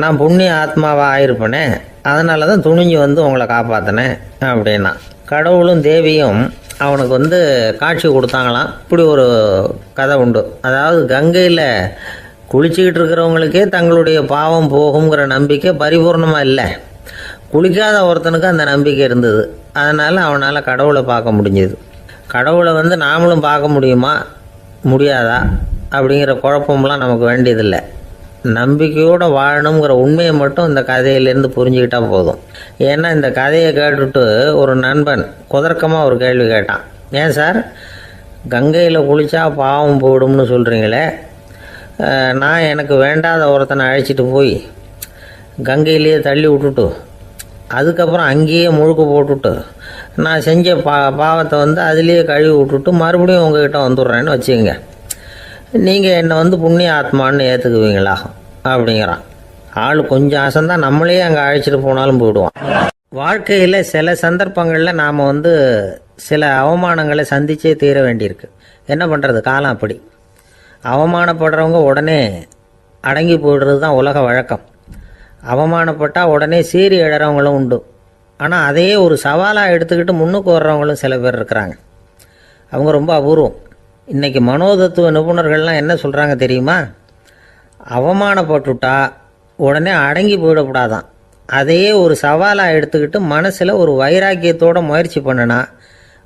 நான் புண்ணிய ஆத்மாவாக ஆயிருப்பேனே, அதனால தான் துணிஞ்சு வந்து உங்களை காப்பாற்றினேன் அப்படின்னா. கடவுளும் தேவியும் அவனுக்கு வந்து காட்சி கொடுத்தாங்களாம். இப்படி ஒரு கதை உண்டு. அதாவது கங்கையில் குளிச்சுக்கிட்டு இருக்கிறவங்களுக்கே தங்களுடைய பாவம் போகுங்கிற நம்பிக்கை பரிபூர்ணமாக இல்லை, குளிக்காத ஒருத்தனுக்கு அந்த நம்பிக்கை இருந்தது. அதனால் அவனால் கடவுளை பார்க்க முடிஞ்சது. கடவுளை வந்து நாமளும் பார்க்க முடியுமா முடியாதா அப்படிங்கிற குழப்பம்லாம் நமக்கு வேண்டியதில்லை. நம்பிக்கையோடு வாழணுங்கிற உண்மையை மட்டும் இந்த கதையிலேருந்து புரிஞ்சுக்கிட்டால் போதும். ஏன்னா இந்த கதையை கேட்டுட்டு ஒரு நண்பன் குதர்க்கமாக ஒரு கேள்வி கேட்டான். ஏன் சார், கங்கையில் குளித்தா பாவம் போயிடும்னு சொல்கிறீங்களே, நான் எனக்கு வேண்டாத ஒருத்தனை அழைச்சிட்டு போய் கங்கையிலேயே தள்ளி விட்டுட்டு அதுக்கப்புறம் அங்கேயே முழுக்க போட்டுட்டு நான் செஞ்ச பாவத்தை வந்து அதுலேயே கழுவி விட்டுட்டு மறுபடியும் உங்ககிட்ட வந்துடுறேன்னு வச்சுக்கோங்க, நீங்கள் என்னை வந்து புண்ணிய ஆத்மான்னு ஏற்றுக்குவீங்களா அப்படிங்கிறான். ஆள் கொஞ்சம் அசந்தான் நம்மளே அங்கே அழைச்சிட்டு போனாலும் போயிடுவான். வாழ்க்கையில் சில சந்தர்ப்பங்களில் நாம் வந்து சில அவமானங்களை சந்திச்சே தீர வேண்டியிருக்கு. என்ன பண்ணுறது, காலம் அப்படி. அவமானப்படுறவங்க உடனே அடங்கி போயிடுறது தான் உலக வழக்கம். அவமானப்பட்டால் உடனே சீறி எழறவங்களும் உண்டு. ஆனால் அதையே ஒரு சவாலாக எடுத்துக்கிட்டு முன்னுக்கு வர்றவங்களும் சில பேர் இருக்கிறாங்க. அவங்க ரொம்ப அபூர்வம். இன்றைக்கி மனோதத்துவ நிபுணர்கள்லாம் என்ன சொல்கிறாங்க தெரியுமா? அவமானப்பட்டுட்டா உடனே அடங்கி போயிடக்கூடாதான். அதையே ஒரு சவாலாக எடுத்துக்கிட்டு மனசில் ஒரு வைராக்கியத்தோடு முயற்சி பண்ணினா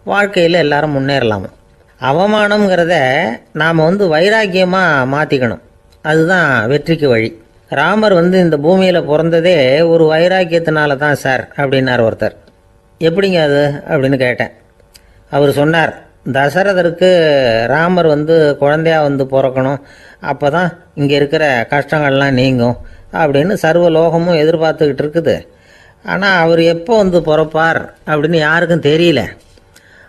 வாழ்க்கையில் எல்லாரும் முன்னேறலாமா. அவமானங்கிறத நாம் வந்து வைராக்கியமாக மாற்றிக்கணும். அதுதான் வெற்றிக்கு வழி. ராமர் வந்து இந்த பூமியில் பிறந்ததே ஒரு வைராக்கியத்தினால தான் சார் அப்படின்னார் ஒருத்தர். எப்படிங்க அது அப்படின்னு கேட்டேன். அவர் சொன்னார், தசரதருக்கு ராமர் வந்து குழந்தையா வந்து பிறக்கணும், அப்போ தான் இங்கே இருக்கிற கஷ்டங்கள்லாம் நீங்கும் அப்படின்னு சர்வ லோகமும் எதிர்பார்த்துக்கிட்டு இருக்குது. ஆனால் அவர் எப்போ வந்து பிறப்பார் அப்படின்னு யாருக்கும் தெரியல.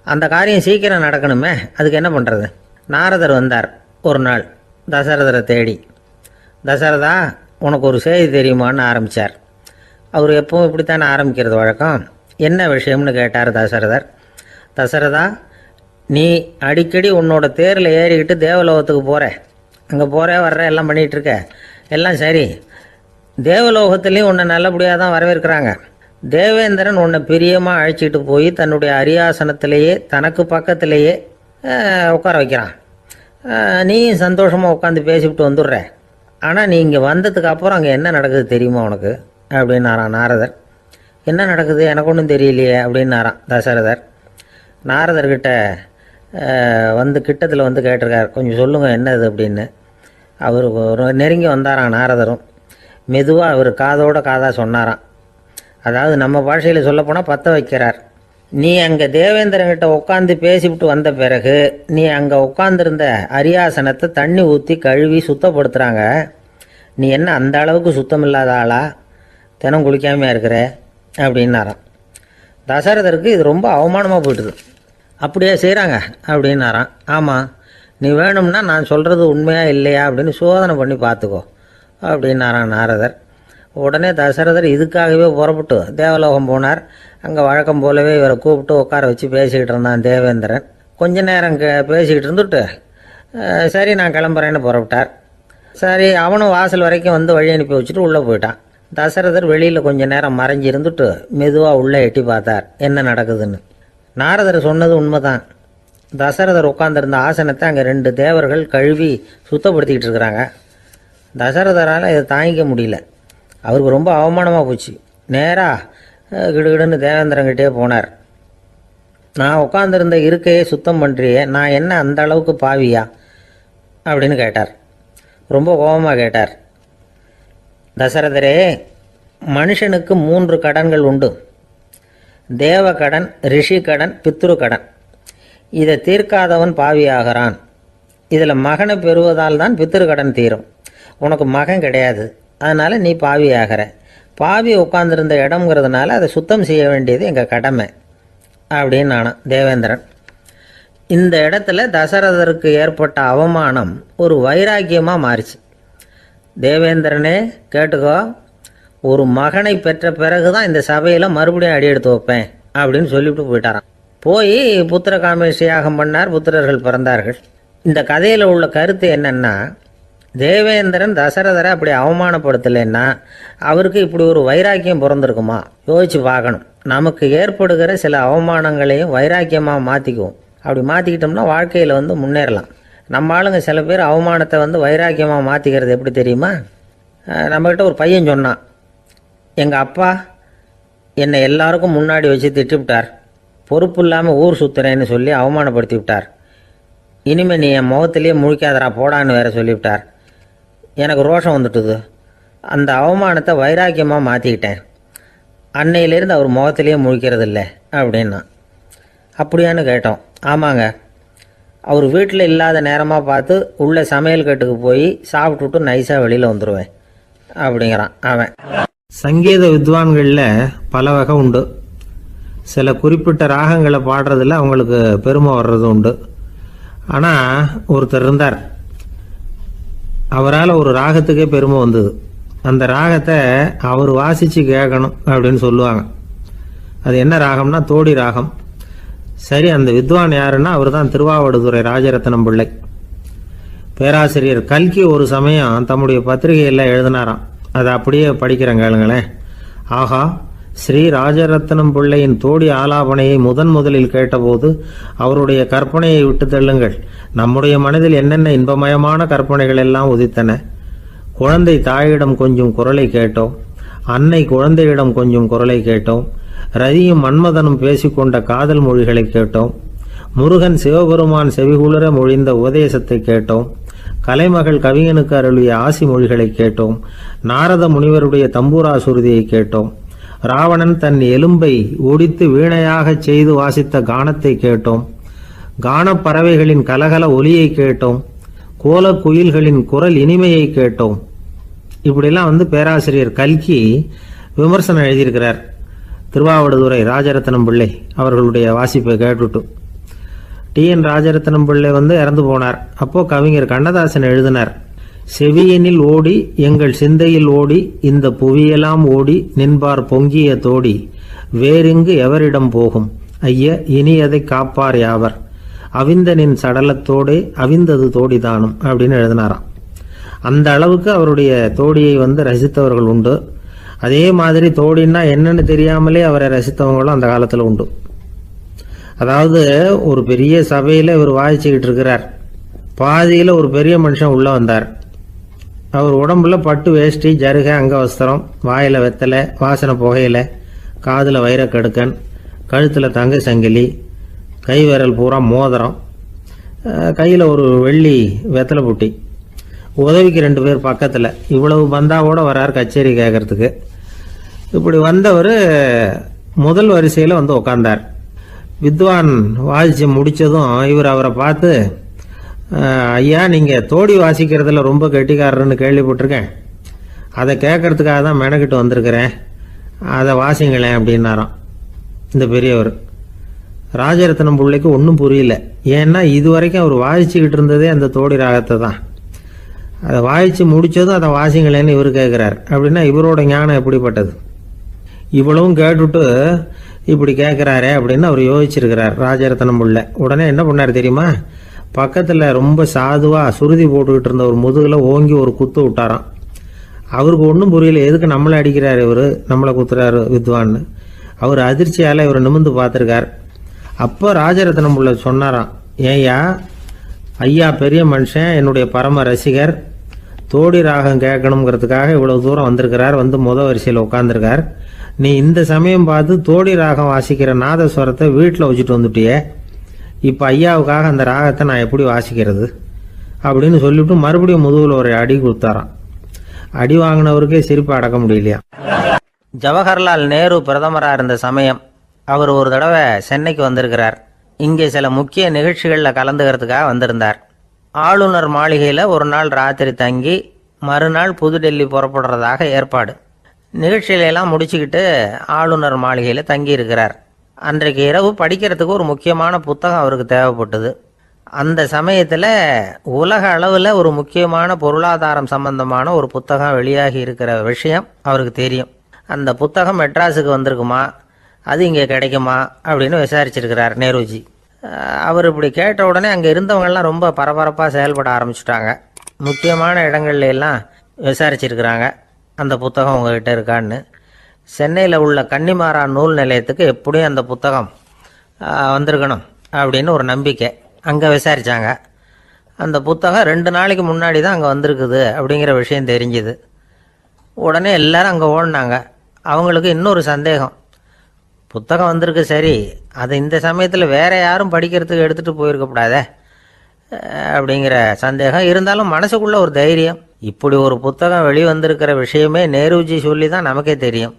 அந்த காரியம் சீக்கிரம் நடக்கணுமே, அதுக்கு என்ன பண்ணுறது? நாரதர் வந்தார் ஒரு நாள் தசரதரை தேடி. தசரதா, உனக்கு ஒரு செய்தி தெரியுமான்னு ஆரம்பித்தார். அவர் எப்பவும் இப்படித்தானே ஆரம்பிக்கிறது வழக்கம். என்ன விஷயம்னு கேட்டார் தசரதர். தசரதா, நீ அடிக்கடி உன்னோட தேரில் ஏறிக்கிட்டு தேவலோகத்துக்கு போகிற, அங்கே போகிற வர்ற எல்லாம் பண்ணிகிட்ருக்க, எல்லாம் சரி. தேவலோகத்துலேயும் உன்னை நல்லபடியாக தான் வரவேற்கிறாங்க. தேவேந்திரன் உன்னை பிரியமாக அழைச்சிட்டு போய் தன்னுடைய அரியாசனத்திலேயே தனக்கு பக்கத்திலேயே உட்கார வைக்கிறான். நீயும் சந்தோஷமாக உட்காந்து பேசிவிட்டு வந்துடுற. ஆனால் நீ இங்கே வந்ததுக்கு அப்புறம் அங்கே என்ன நடக்குது தெரியுமா உனக்கு அப்படின்னாரான் நாரதர். என்ன நடக்குது எனக்கு ஒன்றும் தெரியலையே அப்படின்னாரான் தசரதர். நாரதர்கிட்ட வந்து கிட்டத்தில் வந்து கேட்டிருக்கார், கொஞ்சம் சொல்லுங்கள் என்னது அப்படின்னு. அவர் நெருங்கி வந்தாரான் நாரதரும். மெதுவாக அவர் காதோட காதாக சொன்னாராம். அதாவது நம்ம பாஷையில் சொல்லப்போனால் பற்ற வைக்கிறார். நீ அங்கே தேவேந்திரங்கிட்ட உட்காந்து பேசிவிட்டு வந்த பிறகு நீ அங்கே உட்காந்துருந்த அரியாசனத்தை தண்ணி ஊற்றி கழுவி சுத்தப்படுத்துகிறாங்க. நீ என்ன அந்த அளவுக்கு சுத்தம் இல்லாத ஆளா, தினம் குளிக்காமையாக இருக்கிற அப்படின்னாராம். தசரதருக்கு இது ரொம்ப அவமானமாக போயிட்டுது. அப்படியே செய்கிறாங்க அப்படின்னாராம். ஆமாம், நீ வேணும்னா நான் சொல்கிறது உண்மையா இல்லையா அப்படின்னு சோதனை பண்ணி பார்த்துக்கோ அப்படின்னாரான் நாரதர். உடனே தசரதர் இதுக்காகவே புறப்பட்டு தேவலோகம் போனார். அங்கே வழக்கம் போலவே இவரை கூப்பிட்டு உட்கார வச்சு பேசிக்கிட்டு இருந்தான் தேவேந்திரன். கொஞ்ச நேரம் பேசிக்கிட்டு இருந்துட்டு சரி நான் கிளம்புறேன்னு புறப்பட்டார். சரி, அவனும் வாசல் வரைக்கும் வந்து வழி அனுப்பி வச்சுட்டு உள்ளே போயிட்டான். தசரதர் வெளியில் கொஞ்ச நேரம் மறைஞ்சி இருந்துட்டு மெதுவாக உள்ளே எட்டி பார்த்தார் என்ன நடக்குதுன்னு. நாரதர் சொன்னது உண்மைதான். தசரதர் உட்காந்துருந்த ஆசனத்தை அங்கே 2 தேவர்கள் கழுவி சுத்தப்படுத்திக்கிட்டு இருக்கிறாங்க. தசரதரால் இதை தாங்கிக்க முடியல. அவருக்கு ரொம்ப அவமானமாக போச்சு. நேராக கிடுகிடுன்னு தேவேந்திரங்கிட்டே போனார். நான் உட்காந்துருந்த இருக்கையே சுத்தம் பண்ணுறியே, நான் என்ன அந்த அளவுக்கு பாவியா அப்படின்னு கேட்டார். ரொம்ப கோபமாக கேட்டார். தசரதரே, மனுஷனுக்கு 3 கடன்கள் உண்டு. தேவ கடன், ரிஷி கடன், பித்ரு கடன். இதை தீர்க்காதவன் பாவியாகிறான். இதில் மகனை பெறுவதால் தான் பித்ரு கடன் தீரும். உனக்கு மகன் கிடையாது, அதனால் நீ பாவி ஆகிற. பாவி உட்காந்துருந்த இடம்ங்கிறதுனால அதை சுத்தம் செய்ய வேண்டியது எங்கள் கடமை அப்படின்னு நானும் தேவேந்திரன். இந்த இடத்துல தசரதருக்கு ஏற்பட்ட அவமானம் ஒரு வைராக்கியமாக மாறிச்சு. தேவேந்திரனே கேட்டுக்கோ, ஒரு மகனை பெற்ற பிறகு தான் இந்த சபையில் மறுபடியும் அடி எடுத்து வைப்பேன் அப்படின்னு சொல்லிவிட்டு போயிட்டாரான். போய் புத்திர காமேஷ் யாகம் பண்ணார். புத்திரர்கள் பிறந்தார்கள். இந்த கதையில் உள்ள கருத்து என்னென்னா, தேவேந்திரன் தசரதரை அப்படி அவமானப்படுத்தலைன்னா அவருக்கு இப்படி ஒரு வைராக்கியம் பிறந்திருக்குமா? யோசிச்சு பார்க்கணும். நமக்கு ஏற்படுகிற சில அவமானங்களையும் வைராக்கியமாக மாற்றிக்குவோம். அப்படி மாற்றிக்கிட்டோம்னா வாழ்க்கையில் வந்து முன்னேறலாம். நம்ம ஆளுங்க சில பேர் அவமானத்தை வந்து வைராக்கியமாக மாற்றிக்கிறது எப்படி தெரியுமா? நம்மக்கிட்ட ஒரு பையன் சொன்னான், எங்கள் அப்பா என்னை எல்லாருக்கும் முன்னாடி வச்சு திட்டிவிட்டார், பொறுப்பு இல்லாமல் ஊர் சுற்றுறேன்னு சொல்லி அவமானப்படுத்தி விட்டார். இனிமேல் நீ என் முகத்திலேயே முழிக்காதரா போடான்னு வேற சொல்லிவிட்டார். எனக்கு ரோஷம் வந்துட்டுது. அந்த அவமானத்தை வைராக்கியமாக மாற்றிக்கிட்டேன். அன்னையிலேருந்து அவர் முகத்திலேயே முழிக்கிறது இல்லை அப்படின்னா. அப்படியான்னு கேட்டோம். ஆமாங்க, அவர் வீட்டில் இல்லாத நேரமாக பார்த்து உள்ள சமையல் கட்டுக்கு போய் சாப்பிட்டுட்டு நைஸாக வெளியில் வந்துடுவேன் அப்படிங்கிறான் அவன். சங்கீத வித்வான்களில் பல வகை உண்டு. சில குறிப்பிட்ட ராகங்களை பாடுறதுல அவங்களுக்கு பெருமை வர்றது உண்டு. ஆனால் ஒருத்தர் இருந்தார், அவரால் ஒரு ராகத்துக்கே பெருமை வந்தது. அந்த ராகத்தை அவர் வாசித்து கேட்கணும் அப்படின்னு சொல்லுவாங்க. அது என்ன ராகம்னா தோடி ராகம். சரி, அந்த வித்வான் யாருன்னா அவர் தான் திருவாவடுதுறை ராஜரத்னம் பிள்ளை. பேராசிரியர் கல்கி ஒரு சமயம் தம்முடைய பத்திரிகையில் எழுதினாராம். அதை அப்படியே படிக்கிறேன் கேளுங்களேன். ஆகா, ஸ்ரீ ராஜரத்னம் பிள்ளையின் தோடி ஆலாபனையை முதலில் கேட்டபோது அவருடைய கற்பனையை விட்டு தள்ளுங்கள். நம்முடைய மனதில் என்னென்ன இன்பமயமான கற்பனைகள் எல்லாம் உதித்தன. குழந்தை தாயிடம் கொஞ்சம் குரலை கேட்டோம், அன்னை குழந்தையிடம் கொஞ்சம் குரலை கேட்டோம், ரதியும் மன்மதனும் பேசிக்கொண்ட காதல் மொழிகளை கேட்டோம், முருகன் சிவபெருமான் செவிகுளிர மொழிந்த உபதேசத்தை கேட்டோம், கலைமகள் கவிஞனுக்கு அருளிய ஆசி மொழிகளை கேட்டோம், நாரத முனிவருடைய தம்பூரா சுருதியை கேட்டோம், ராவணன் தன் எலும்பை ஒடித்து வீணையாகச் செய்து வாசித்த கானத்தை கேட்டோம், கானப் பறவைகளின் கலகல ஒலியை கேட்டோம், கோலக் குயில்களின் குரல் இனிமையை கேட்டோம். இப்படிலாம் பேராசிரியர் கல்கி விமர்சனம் எழுதியிருக்கிறார். திருவாவடுதுறை ராஜரத்னம் பிள்ளை அவர்களுடைய வாசிப்பை கேட்டுட்டு டி.என். ராஜரத்னம் பிள்ளை இறந்து போனார். அப்போ கவிஞர் கண்ணதாசன் எழுதினார், செவியனில் ஓடி எங்கள் சிந்தையில் ஓடி இந்த புவியெல்லாம் ஓடி நின்பார் பொங்கிய தோடி வேறிங்கு எவரிடம் போகும் ஐய இனி அதை காப்பார் யாவர் அவிந்தனின் சடலத்தோடே அவிந்தது தோடிதானும் அப்படின்னு எழுதினாராம். அந்த அளவுக்கு அவருடைய தோடியை ரசித்தவர்கள் உண்டு. அதே மாதிரி தோடின்னா என்னன்னு தெரியாமலே அவரை ரசித்தவங்களும் அந்த காலத்தில் உண்டு. அதாவது ஒரு பெரிய சபையில் இவர் வாய்ச்சிக்கிட்டு இருக்கிறார். பாதியில் ஒரு பெரிய மனுஷன் உள்ளே வந்தார். அவர் உடம்புல பட்டு வேஷ்டி, ஜருகை, அங்கவஸ்திரம், வாயில் வெத்தலை, வாசனை புகையில, காதில் வைரக்கடுக்கன், கழுத்தில் தங்க சங்கிலி, கை விரல் பூரா மோதிரம், கையில் ஒரு வெள்ளி வெத்தலை புட்டி, உதவிக்கு 2 பேர் பக்கத்தில். இவ்வளவு பந்தாவோடு வரார் கச்சேரி கேட்கறதுக்கு. இப்படி வந்தவர் முதல் வரிசையில் உக்காந்தார். வித்வான் வாசித்து முடித்ததும் இவர் அவரை பார்த்து, ஐயா, நீங்கள் தோடி வாசிக்கிறதுல ரொம்ப கெட்டிக்காரர்னு கேள்விப்பட்டிருக்கேன், அதை கேட்கறதுக்காக தான் மெனக்கிட்டு வந்திருக்கிறேன், அதை வாசிங்களேன் அப்படின்னாராம் இந்த பெரியவர். ராஜரத்னம் பிள்ளைக்கு ஒன்றும் புரியல. ஏன்னா இது வரைக்கும் அவர் வாசிச்சுக்கிட்டு இருந்ததே அந்த தோடி ராகத்தை தான். அதை வாசித்து முடித்ததும் அதை வாசிங்களேன்னு இவர் கேட்குறார். அப்படின்னா இவரோட ஞானம் எப்படிப்பட்டது? இவ்வளவும் கேட்டுட்டு இப்படி கேட்குறாரே அப்படின்னு அவர் யோசிச்சிருக்கிறார் ராஜரத்னம் பிள்ளை. உடனே என்ன பண்ணார் தெரியுமா? பக்கத்தில் ரொம்ப சாதுவாக சுருதி போட்டுக்கிட்டு இருந்த ஒரு முதுகில் ஓங்கி ஒரு குத்து விட்டாராம். அவருக்கு ஒன்றும் புரியல, எதுக்கு நம்மளை அடிக்கிறார் இவர், நம்மளை குத்துறாரு வித்வான்னு. அவர் அதிர்ச்சியால் இவர் நிமிர்ந்து பார்த்துருக்கார். அப்போ ராஜரத்னம் பிள்ளை சொன்னாராம், ஏய்யா, ஐயா பெரிய மனுஷன், என்னுடைய பரம ரசிகர், தோடி ராகம் கேட்கணுங்கிறதுக்காக இவ்வளோ தூரம் வந்திருக்கிறார், முதல் வரிசையில் உட்காந்துருக்கார். நீ இந்த சமயம் பார்த்து தோடி ராகம் வாசிக்கிற நாதஸ்வரத்தை வீட்டில் வச்சுட்டு வந்துட்டியே, இப்போ ஐயாவுக்காக அந்த ராகத்தை நான் எப்படி வாசிக்கிறது அப்படின்னு சொல்லிவிட்டு மறுபடியும் முதுகில் ஒரு அடி கொடுத்தாராம். அடி வாங்கினவருக்கே சிரிப்பு அடக்க முடியலையா. ஜவஹர்லால் நேரு பிரதமராக இருந்த சமயம் அவர் ஒரு தடவை சென்னைக்கு வந்திருக்கிறார். இங்கே சில முக்கிய நிகழ்ச்சிகளில் கலந்துக்கிறதுக்காக வந்திருந்தார். ஆளுநர் மாளிகையில் ஒரு நாள் ராத்திரி தங்கி மறுநாள் புதுடெல்லி புறப்படுறதாக ஏற்பாடு. நிகழ்ச்சியிலெல்லாம் முடிச்சுக்கிட்டு ஆளுநர் மாளிகையில் தங்கி இருக்கிறார். அன்றைக்கு இரவு படிக்கிறதுக்கு ஒரு முக்கியமான புத்தகம் அவருக்கு தேவைப்பட்டது. அந்த சமயத்தில் உலக அளவில் ஒரு முக்கியமான பொருளாதாரம் சம்பந்தமான ஒரு புத்தகம் வெளியாகி இருக்கிற விஷயம் அவருக்கு தெரியும். அந்த புத்தகம் மெட்ராஸுக்கு வந்திருக்குமா, அது இங்கே கிடைக்குமா அப்படின்னு விசாரிச்சிருக்கிறார் நேருஜி. அவர் இப்படி கேட்ட உடனே அங்கே இருந்தவங்கெல்லாம் ரொம்ப பரபரப்பாக செயல்பட ஆரம்பிச்சுட்டாங்க. முக்கியமான இடங்கள்ல எல்லாம் விசாரிச்சிருக்கிறாங்க, அந்த புத்தகம் உங்ககிட்ட இருக்கான்னு. சென்னையில் உள்ள கன்னிமாரா நூல் நிலையத்துக்கு எப்படியும் அந்த புத்தகம் வந்திருக்கணும் அப்படின்னு ஒரு நம்பிக்கை. அங்கே விசாரித்தாங்க. அந்த புத்தகம் 2 நாளைக்கு முன்னாடி தான் அங்கே வந்திருக்குது அப்படிங்கிற விஷயம் தெரிஞ்சுது. உடனே எல்லாரும் அங்கே ஓடினாங்க. அவங்களுக்கு இன்னொரு சந்தேகம், புத்தகம் வந்திருக்கு சரி, அது இந்த சமயத்தில் வேற யாரும் படிக்கிறதுக்கு எடுத்துகிட்டு போயிருக்கக்கூடாதே அப்படிங்கிற சந்தேகம் இருந்தாலும் மனசுக்குள்ள ஒரு தைரியம். இப்படி ஒரு புத்தகம் வெளிவந்திருக்கிற விஷயமே நேருஜி சொல்லி தான் நமக்கே தெரியும்.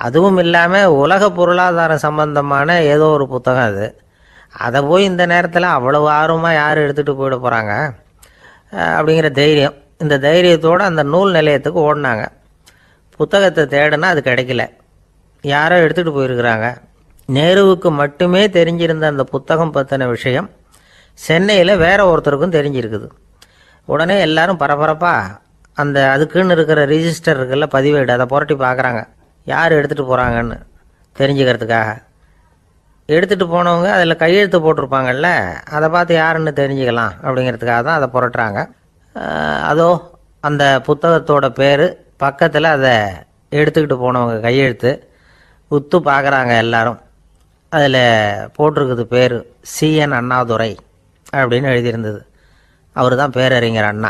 அதுவும் இல்லாமல் உலக பொருளாதாரம் சம்பந்தமான ஏதோ ஒரு புத்தகம் அது. அதை போய் இந்த நேரத்தில் அவ்வளவு ஆர்வமாக யார் எடுத்துகிட்டு போயிட போகிறாங்க அப்படிங்கிற தைரியம். இந்த தைரியத்தோடு அந்த நூல் நிலையத்துக்கு ஓடினாங்க. புத்தகத்தை தேடினா அது கிடைக்கல. யாரோ எடுத்துகிட்டு போயிருக்கிறாங்க. நேருவுக்கு மட்டுமே தெரிஞ்சிருந்த அந்த புத்தகம் பற்றின விஷயம் சென்னையில் வேற ஒருத்தருக்கும் தெரிஞ்சிருக்குது. உடனே எல்லாரும் பரபரப்பாக அந்த அதுக்குன்னு இருக்கிற ரிஜிஸ்டர் இருக்குல்ல, பதிவேடு, அதை புரட்டி பார்க்குறாங்க யார் எடுத்துகிட்டு போகிறாங்கன்னு தெரிஞ்சுக்கிறதுக்காக. எடுத்துகிட்டு போனவங்க அதில் கையெழுத்து போட்டிருப்பாங்கல்ல, அதை பார்த்து யாருன்னு தெரிஞ்சுக்கலாம் அப்படிங்கிறதுக்காக தான் அதை புரட்டுறாங்க. அதோ அந்த புத்தகத்தோட பேர் பக்கத்தில் அதை எடுத்துக்கிட்டு போனவங்க கையெழுத்து உத்து பார்க்குறாங்க எல்லாரும். அதில் போட்டிருக்குது பேர் CN அண்ணாதுரை அப்படின்னு எழுதியிருந்தது. அவர் தான் பேரறிஞர் அண்ணா.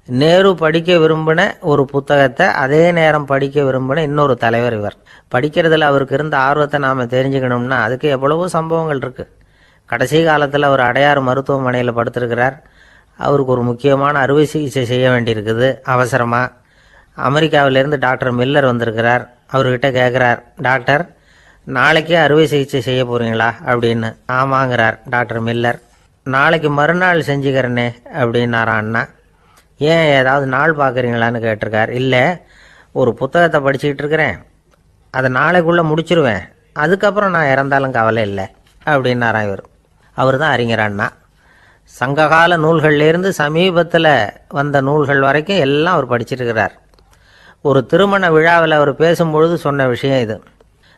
நேரு படிக்க விரும்பின ஒரு புத்தகத்தை அதே நேரம் படிக்க விரும்பின இன்னொரு தலைவர் இவர். படிக்கிறதுல அவருக்கு இருந்த ஆர்வத்தை நாம் தெரிஞ்சுக்கணும்னா அதுக்கு எவ்வளவோ சம்பவங்கள் இருக்குது. கடைசி காலத்தில் அவர் அடையாறு மருத்துவமனையில் படுத்திருக்கிறார். அவருக்கு ஒரு முக்கியமான அறுவை சிகிச்சை செய்ய வேண்டியிருக்குது அவசரமாக. அமெரிக்காவிலேருந்து டாக்டர் மில்லர் வந்திருக்கிறார். அவர்கிட்ட கேட்குறார், டாக்டர் நாளைக்கே அறுவை சிகிச்சை செய்ய போகிறீங்களா அப்படின்னு. ஆமாங்கிறார் டாக்டர் மில்லர். நாளைக்கு மறுநாள் செஞ்சுக்கிறேனே அப்படின்னாரான் அண்ணா. ஏன் ஏதாவது நாள் பார்க்குறீங்களான்னு கேட்டிருக்கார். இல்லை, ஒரு புத்தகத்தை படிச்சுக்கிட்டு இருக்கிறேன், அதை நாளைக்குள்ளே முடிச்சிருவேன், அதுக்கப்புறம் நான் இறந்தாலும் கவலை இல்லை அப்படின்னாரான் இவர். அவர் தான் அறிஞர் அண்ணா. சங்ககால நூல்கள்லேருந்து சமீபத்தில் வந்த நூல்கள் வரைக்கும் எல்லாம் அவர் படிச்சிருக்கிறார். ஒரு திருமண விழாவில் அவர் பேசும்பொழுது சொன்ன விஷயம் இது.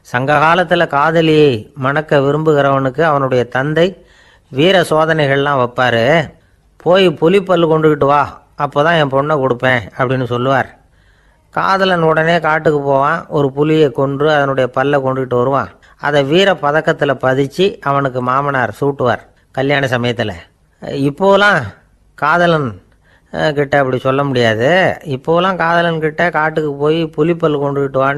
சங்க காலத்தில் காதலியை மணக்க விரும்புகிறவனுக்கு அவனுடைய தந்தை வீர சோதனைகள்லாம் வைப்பார். போய் புலிப்பல்லு கொண்டுக்கிட்டு வா, அப்போ தான் என் பொண்ணை கொடுப்பேன் அப்படின்னு சொல்லுவார். காதலன் உடனே காட்டுக்கு போவான், ஒரு புலியை கொன்று அதனுடைய பல்லை கொண்டுக்கிட்டு வருவான். அதை வீர பதக்கத்தில் பதிச்சு அவனுக்கு மாமனார் சூட்டுவார் கல்யாண சமயத்தில். இப்போலாம் காதலன் கிட்ட அப்படி சொல்ல முடியாது. இப்போலாம் காதலன் கிட்ட காட்டுக்கு போய் புலிப்பல் கொண்டுக்கிட்டு வான்னு